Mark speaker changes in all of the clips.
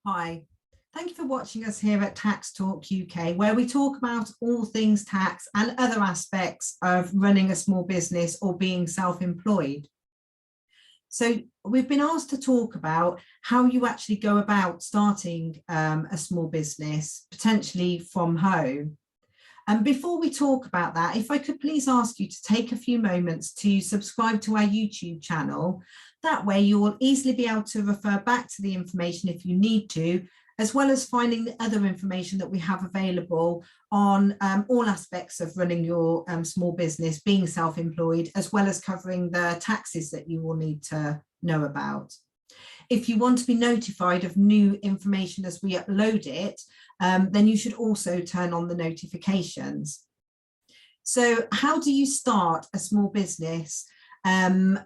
Speaker 1: Hi, thank you for watching us here at Tax Talk UK, where we talk about all things tax and other aspects of running a small business or being self-employed. So we've been asked to talk about how you actually go about starting a small business, potentially from home. And before we talk about that, if I could please ask you to take a few moments to subscribe to our YouTube channel. That way you will easily be able to refer back to the information if you need to, as well as finding the other information that we have available on all aspects of running your small business, being self-employed, as well as covering the taxes that you will need to know about. If you want to be notified of new information as we upload it, then you should also turn on the notifications. So how do you start a small business, and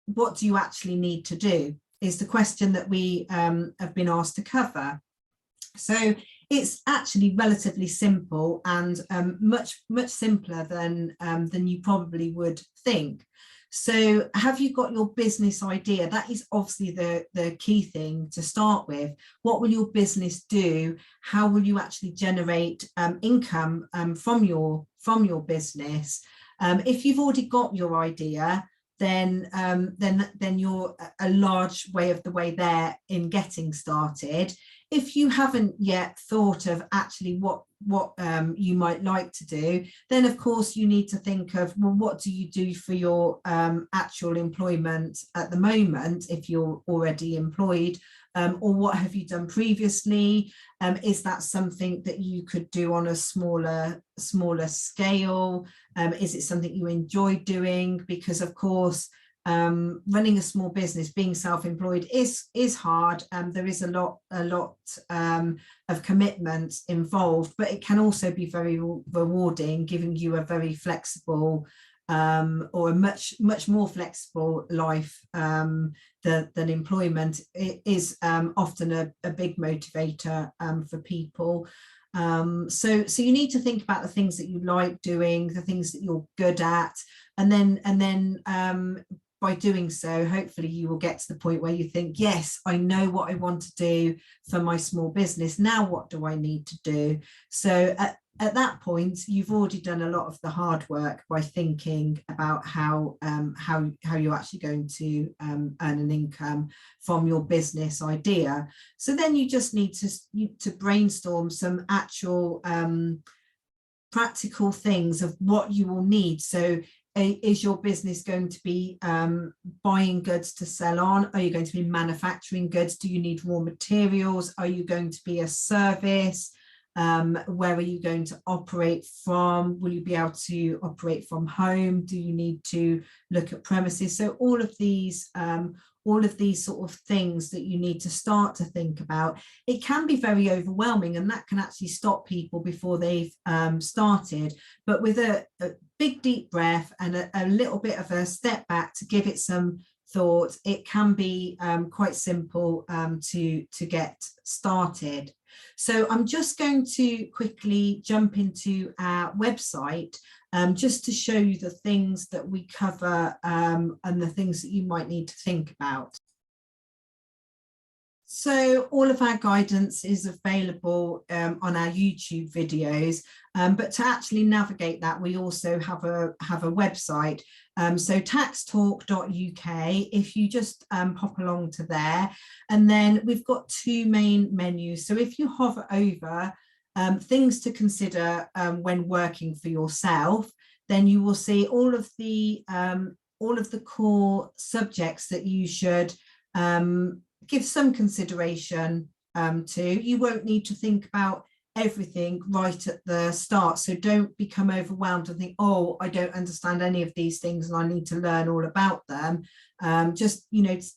Speaker 1: what do you actually need to do is the question that we have been asked to cover. So it's actually relatively simple and much simpler than you probably would think. So have you got your business idea? That is obviously the key thing to start with. What will your business do? How will you actually generate income from your business? If you've already got your idea, then you're a large way of the way there in getting started. If you haven't yet thought of actually what you might like to do, then of course you need to think of, well, what do you do for your actual employment at the moment if you're already employed, or what have you done previously? Is that something that you could do on a smaller scale? Is it something you enjoy doing? Because of course running a small business, being self-employed is hard. There is a lot of commitment involved, but it can also be very rewarding, giving you a very flexible or a much more flexible life than employment. It is often a big motivator for people. So you need to think about the things that you like doing, the things that you're good at, and then by doing so, hopefully you will get to the point where you think, yes, I know what I want to do for my small business. Now, what do I need to do? So at that point, you've already done a lot of the hard work by thinking about how you're actually going to earn an income from your business idea. So then you just need to brainstorm some actual practical things of what you will need. So is your business going to be buying goods to sell on? Are you going to be manufacturing goods? Do you need raw materials? Are you going to be a service? Where are you going to operate from? Will you be able to operate from home? Do you need to look at premises? So all of these sort of things that you need to start to think about. It can be very overwhelming, and that can actually stop people before they've started. But with a big deep breath and a little bit of a step back to give it some thought, it can be quite simple to get started. So I'm just going to quickly jump into our website just to show you the things that we cover and the things that you might need to think about. So all of our guidance is available on our YouTube videos, but to actually navigate that, we also have a website. So taxtalk.uk, if you just pop along to there, and then we've got two main menus. So if you hover over things to consider when working for yourself, then you will see all of the core subjects that you should give some consideration to. You won't need to think about everything right at the start, so don't become overwhelmed and think, oh, I don't understand any of these things and I need to learn all about them. Just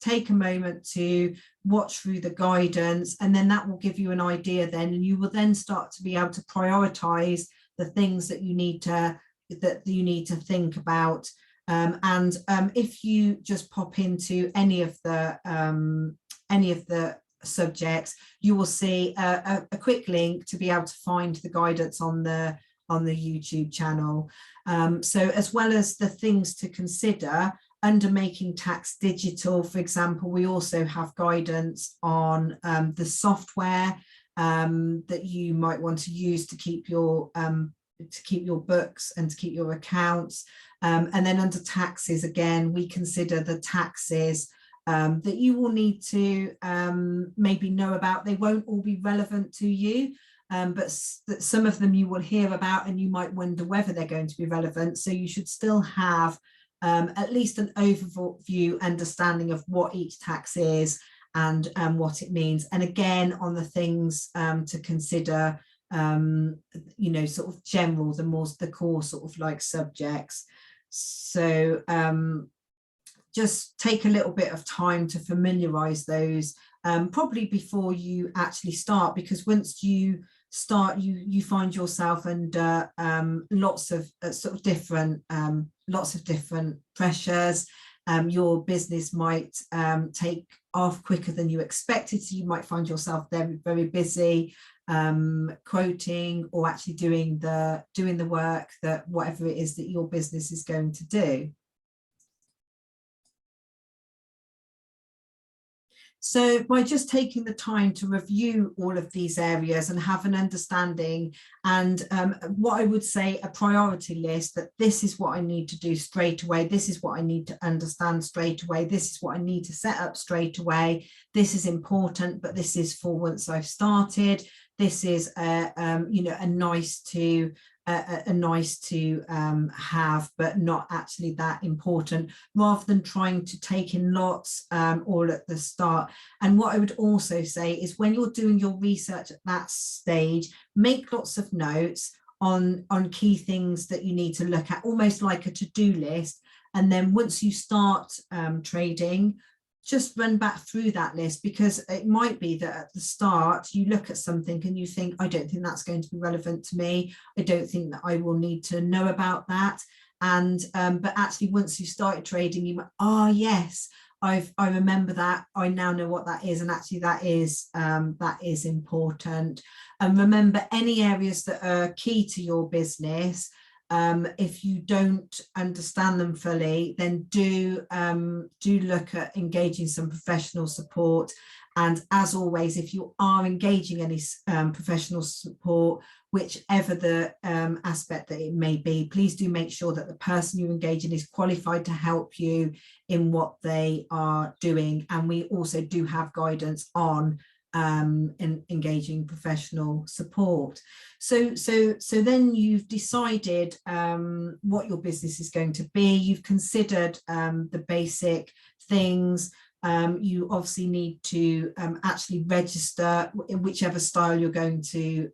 Speaker 1: take a moment to watch through the guidance, and then that will give you an idea then, and you will then start to be able to prioritize the things that you need to think about. And if you just pop into any of the subjects, you will see a quick link to be able to find the guidance on the YouTube channel. So as well as the things to consider, under Making Tax Digital, for example, we also have guidance on the software that you might want to use to keep your books and to keep your accounts. And then under taxes, again, we consider the taxes that you will need to maybe know about. They won't all be relevant to you, but some of them you will hear about and you might wonder whether they're going to be relevant. So you should still have at least an overview understanding of what each tax is and what it means. And again, on the things to consider, you know, sort of general, the core sort of like subjects. So just take a little bit of time to familiarize those, probably before you actually start, because once you start, you find yourself under lots of sort of different pressures. Your business might take off quicker than you expected, so you might find yourself very, very busy quoting or actually doing the work that whatever it is that your business is going to do. So by just taking the time to review all of these areas and have an understanding and what I would say a priority list, that this is what I need to do straight away, this is what I need to understand straight away, this is what I need to set up straight away, this is important, but this is for once I've started, this is you know, a nice to have, but not actually that important, rather than trying to take in lots all at the start. And what I would also say is when you're doing your research at that stage, make lots of notes on key things that you need to look at, almost like a to-do list. And then once you start trading, just run back through that list, because it might be that at the start you look at something and you think, I don't think that's going to be relevant to me. I don't think that I will need to know about that. And but actually once you started trading, you might, oh yes, I remember that, I now know what that is, and actually that is important. And remember, any areas that are key to your business, if you don't understand them fully, then do look at engaging some professional support. And as always, if you are engaging any professional support, whichever the aspect that it may be, please do make sure that the person you're engaging is qualified to help you in what they are doing. And we also do have guidance on in engaging professional support. So then you've decided what your business is going to be. You've considered the basic things. You obviously need to actually register in whichever style you're going to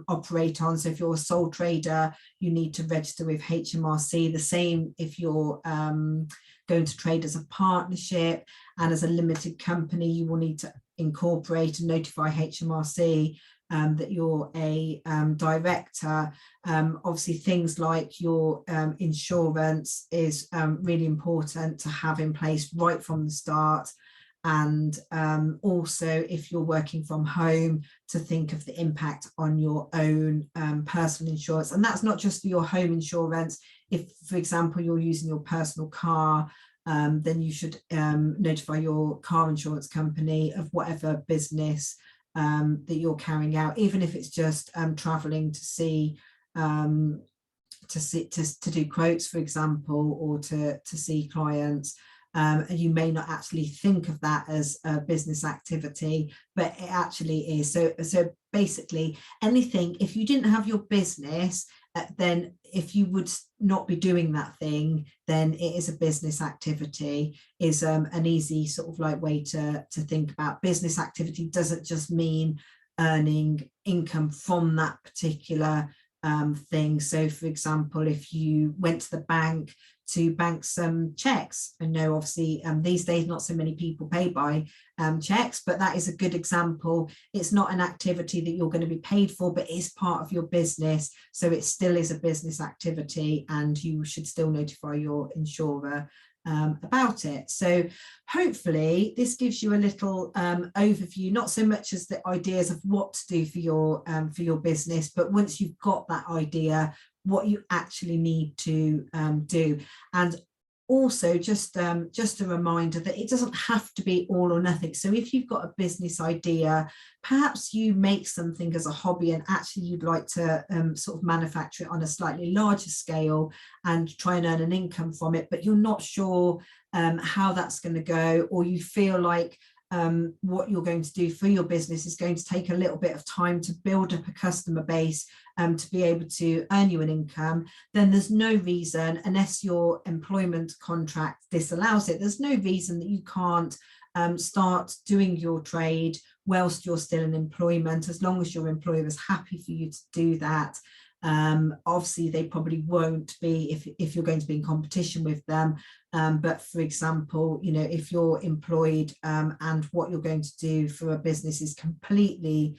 Speaker 1: operate on. So if you're a sole trader, you need to register with HMRC. The same if you're going to trade as a partnership, and as a limited company, you will need to incorporate and notify HMRC that you're a director. Obviously things like your insurance is really important to have in place right from the start. And also if you're working from home, to think of the impact on your own personal insurance. And that's not just for your home insurance. If, for example, you're using your personal car, then you should notify your car insurance company of whatever business that you're carrying out, even if it's just traveling to do quotes, for example, or to see clients. And you may not actually think of that as a business activity, but it actually is. So basically anything, if you didn't have your business, then if you would not be doing that thing, then it is a business activity, is an easy sort of like way to think about. Business activity doesn't just mean earning income from that particular thing. So for example, if you went to the bank to bank some checks, I know obviously these days not so many people pay by checks, but that is a good example. It's not an activity that you're going to be paid for, but it's part of your business, so it still is a business activity, and you should still notify your insurer about it. So hopefully this gives you a little overview, not so much as the ideas of what to do for your business, but once you've got that idea, what you actually need to do. And also just a reminder that it doesn't have to be all or nothing. So if you've got a business idea, perhaps you make something as a hobby and actually you'd like to sort of manufacture it on a slightly larger scale and try and earn an income from it, but you're not sure how that's going to go, or you feel like what you're going to do for your business is going to take a little bit of time to build up a customer base to be able to earn you an income, then there's no reason, unless your employment contract disallows it, there's no reason that you can't start doing your trade whilst you're still in employment, as long as your employer is happy for you to do that. Obviously they probably won't be if you're going to be in competition with them, but for example, you know, if you're employed and what you're going to do for a business is completely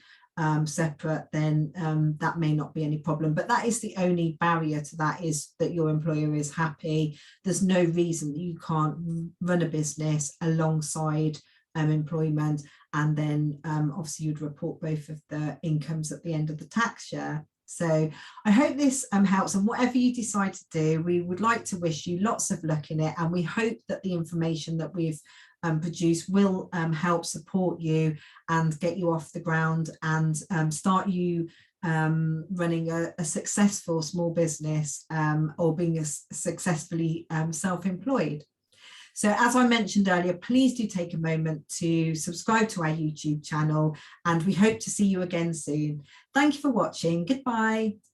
Speaker 1: separate, then that may not be any problem. But that is the only barrier to that, is that your employer is happy. There's no reason that you can't run a business alongside employment, and then obviously you'd report both of the incomes at the end of the tax year. So I hope this helps, and whatever you decide to do, we would like to wish you lots of luck in it, and we hope that the information that we've produced will help support you and get you off the ground and start you running a successful small business or being successfully self-employed. So as I mentioned earlier, please do take a moment to subscribe to our YouTube channel, and we hope to see you again soon. Thank you for watching. Goodbye.